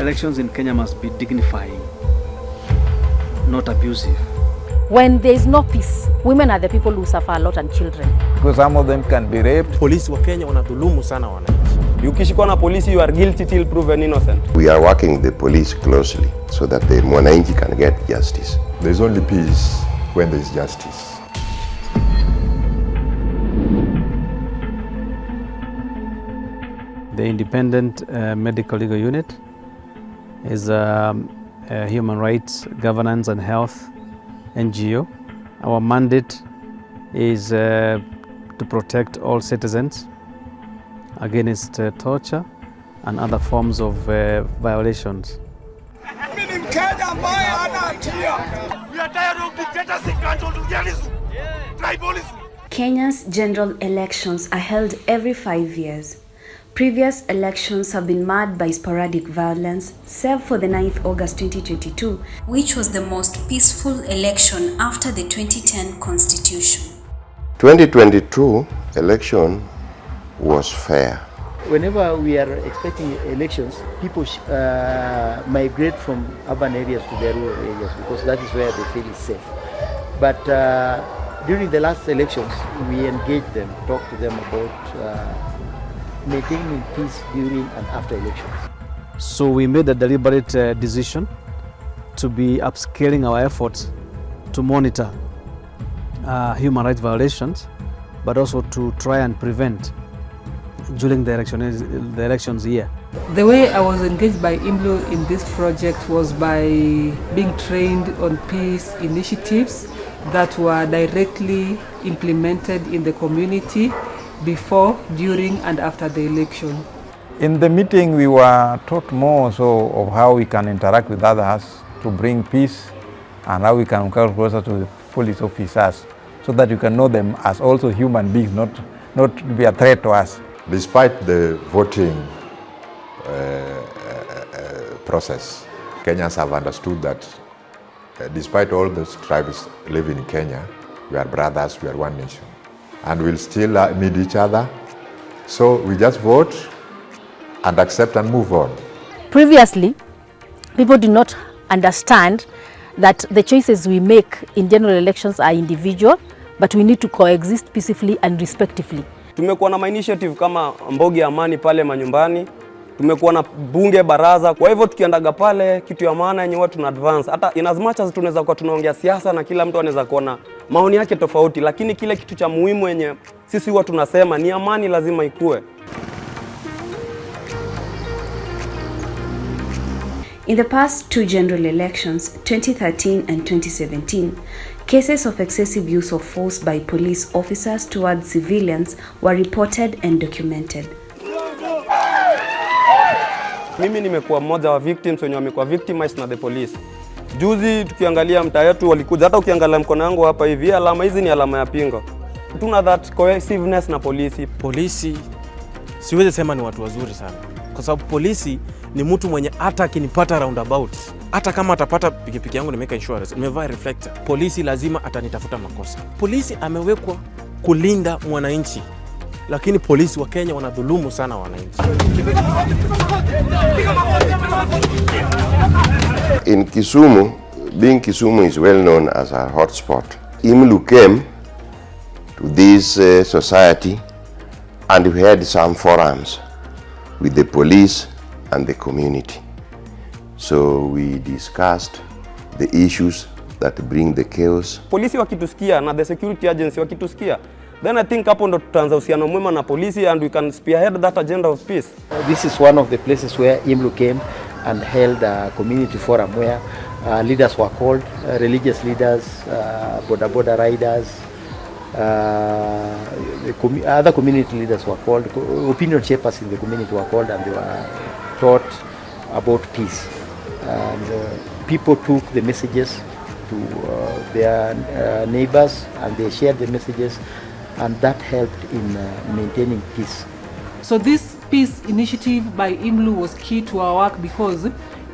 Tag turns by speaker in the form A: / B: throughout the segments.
A: Elections in Kenya must be dignifying, not abusive.
B: When there is no peace, women are the people who suffer a lot and children.
C: Because some of them can be raped.
D: Polisi wa Kenya wanadhulumu sana wananchi.
E: Ukishikwa na polisi, you are guilty till proven innocent.
F: We are working with the police closely so that the mwananchi can get justice.
G: There is only peace when there is justice.
A: The Independent Medical Legal Unit is a human rights, governance and health NGO. Our mandate is to protect all citizens against torture and other forms of violations.
H: We are tired of dictatorship, control, tribalism.
I: Kenya's general elections are held every 5 years. Previous elections have been marred by sporadic violence, save for the 9th August 2022, which was the most peaceful election after the 2010 constitution.
F: 2022 election was fair.
J: Whenever we are expecting elections, people migrate from urban areas to the rural areas because that is where they feel is safe. But during the last elections, we engaged them, talked to them about maintaining peace during and after elections.
A: So we made a deliberate decision to be upscaling our efforts to monitor human rights violations, but also to try and prevent during the elections year.
K: The way I was engaged by IMLU in this project was by being trained on peace initiatives that were directly implemented in the community before, during and after the election.
C: In the meeting we were taught more so of how we can interact with others to bring peace and how we can come closer to the police officers so that you can know them as also human beings, not to be a threat to us.
G: Despite the voting process, Kenyans have understood that despite all the tribes living in Kenya, we are brothers, we are one nation. And we'll still meet each other. So we just vote and accept and move on.
B: Previously, people did not understand that the choices we make in general elections are individual, but we need to coexist peacefully and respectively.
E: Tumekuwa na initiative kama Mbogi ya Amani pale manyumbani. Tumekuwa na bunge baraza. Kwa hivyo tukiandaga pale kitu ya maana yenye watu na advance. Hata in as much as tunaweza kuwa tunaongea siasa na kila mtu anaweza kuwa na maoni yake tofauti, lakini kile kitu cha muhimu yenye sisi huwa tunasema ni amani lazima ikue.
I: In the past two general elections, 2013 and 2017, cases of excessive use of force by police officers towards civilians were reported and documented.
E: Mimi nimekuwa mmoja wa victims wenye wamekuwa victimized na the police. Juzi tukiangalia mtaa yetu walikuja, hata ukiangalia mkono wangu hapa hivi, alama hizi ni alama ya pingo. Tuna that cohesiveness na polisi.
D: Polisi siwezi sema ni watu wazuri sana, kwa sababu polisi ni mtu mwenye hata akinipata roundabout, hata kama atapata pikipiki yangu nimeweka insurance, nimevaa reflector, polisi lazima atanitafuta makosa. Polisi amewekwa kulinda mwananchi, lakini polisi wa Kenya wanadhulumu sana wananchi.
F: In Kisumu, being Kisumu is well known as a hotspot, IMLU came to this society and we had some forums with the police and the community. So we discussed the issues that bring the chaos.
E: Polisi wakitusikia na the security agency wakitusikia, then I think hapo ndo tutaanza uhusiano mwema na polisi and we can spearhead that agenda of peace.
J: This is one of the places where IMLU came and held a community forum where leaders were called, religious leaders, border riders, other community leaders were called, opinion shapers in the community were called, and they were taught about peace. And people took the messages to their neighbors and they shared the messages, and that helped in maintaining peace.
K: So this peace initiative by IMLU was key to our work because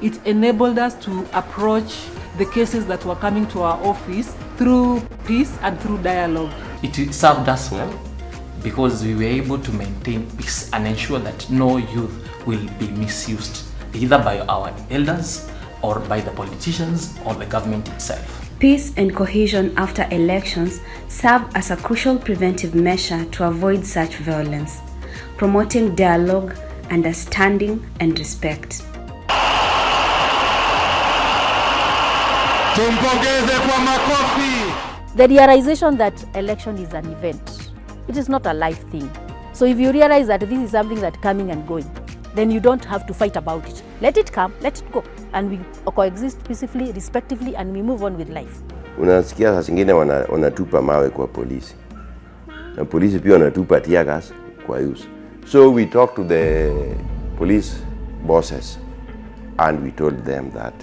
K: it enabled us to approach the cases that were coming to our office through peace and through dialogue.
L: It served us well because we were able to maintain peace and ensure that no youth will be misused either by our elders or by the politicians or the government itself.
I: Peace and cohesion after elections serve as a crucial preventive measure to avoid such violence, promoting dialogue, understanding, and respect.
B: The realization that election is an event, it is not a life thing. So if you realize that this is something that's coming and going, then you don't have to fight about it. Let it come, let it go, and we coexist peacefully, respectively, and we move on with life.
F: Unasikia saa zingine wanatupa mawe kwa polisi, na polisi pia wanatupa tear gas kwa use. So we talked to the police bosses and we told them that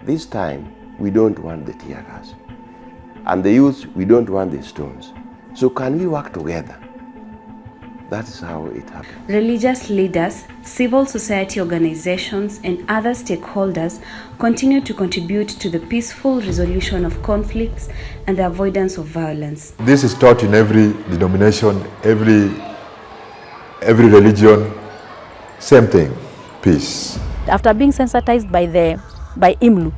F: this time we don't want the tear gas, and the youth, we don't want the stones. So can we work together? That's how it happened.
I: Religious leaders, civil society organizations, and other stakeholders continue to contribute to the peaceful resolution of conflicts and the avoidance of violence.
G: This is taught in every denomination, every religion, same thing, peace.
B: After being sensitized by IMLU,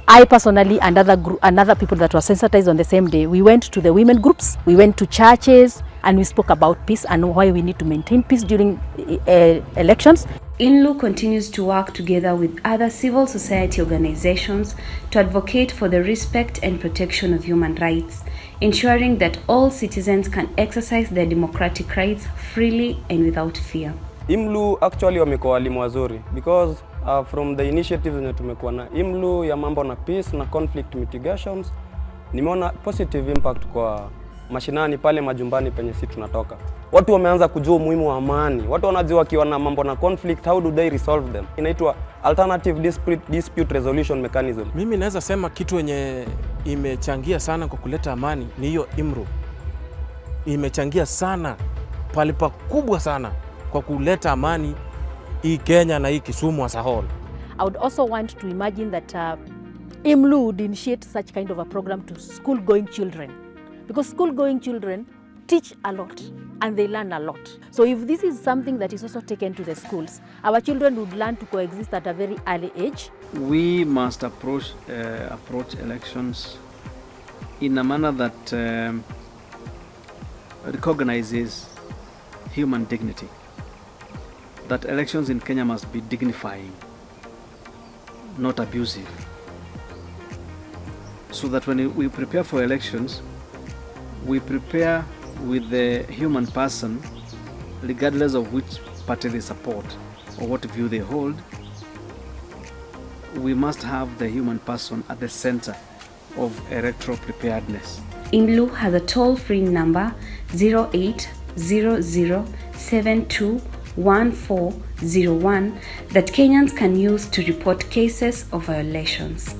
B: I personally and other people that were sensitized on the same day, we went to the women groups, we went to churches, and we spoke about peace and why we need to maintain peace during elections.
I: IMLU continues to work together with other civil society organizations to advocate for the respect and protection of human rights, ensuring that all citizens can exercise their democratic rights freely and without fear.
E: IMLU actually wamekuwa walimu wazuri because from the initiatives zenye tumekuwa na IMLU ya mambo na peace na conflict mitigations, nimeona positive impact kwa mashinani pale majumbani penye sisi tunatoka. Watu wameanza kujua umuhimu wa amani. Watu wanajua wakiwa na mambo na conflict, how do they resolve them? Inaitwa alternative dispute resolution mechanism.
D: Mimi naweza sema kitu yenye imechangia sana kwa kuleta amani ni hiyo IMLU. Imechangia sana, pale pakubwa sana kwa kuleta amani hii Kenya na hii Kisumu as a whole.
B: I would also want to imagine that IMLU would initiate such kind of a program to school-going children, because school-going children teach a lot and they learn a lot. So if this is something that is also taken to the schools, our children would learn to coexist at a very early age.
A: We must approach elections in a manner that recognizes human dignity. That elections in Kenya must be dignifying, not abusive. So that when we prepare for elections, we prepare with the human person, regardless of which party they support or what view they hold. We must have the human person at the center of electoral preparedness.
I: IMLU has a toll-free number 0800721401 that Kenyans can use to report cases of violations.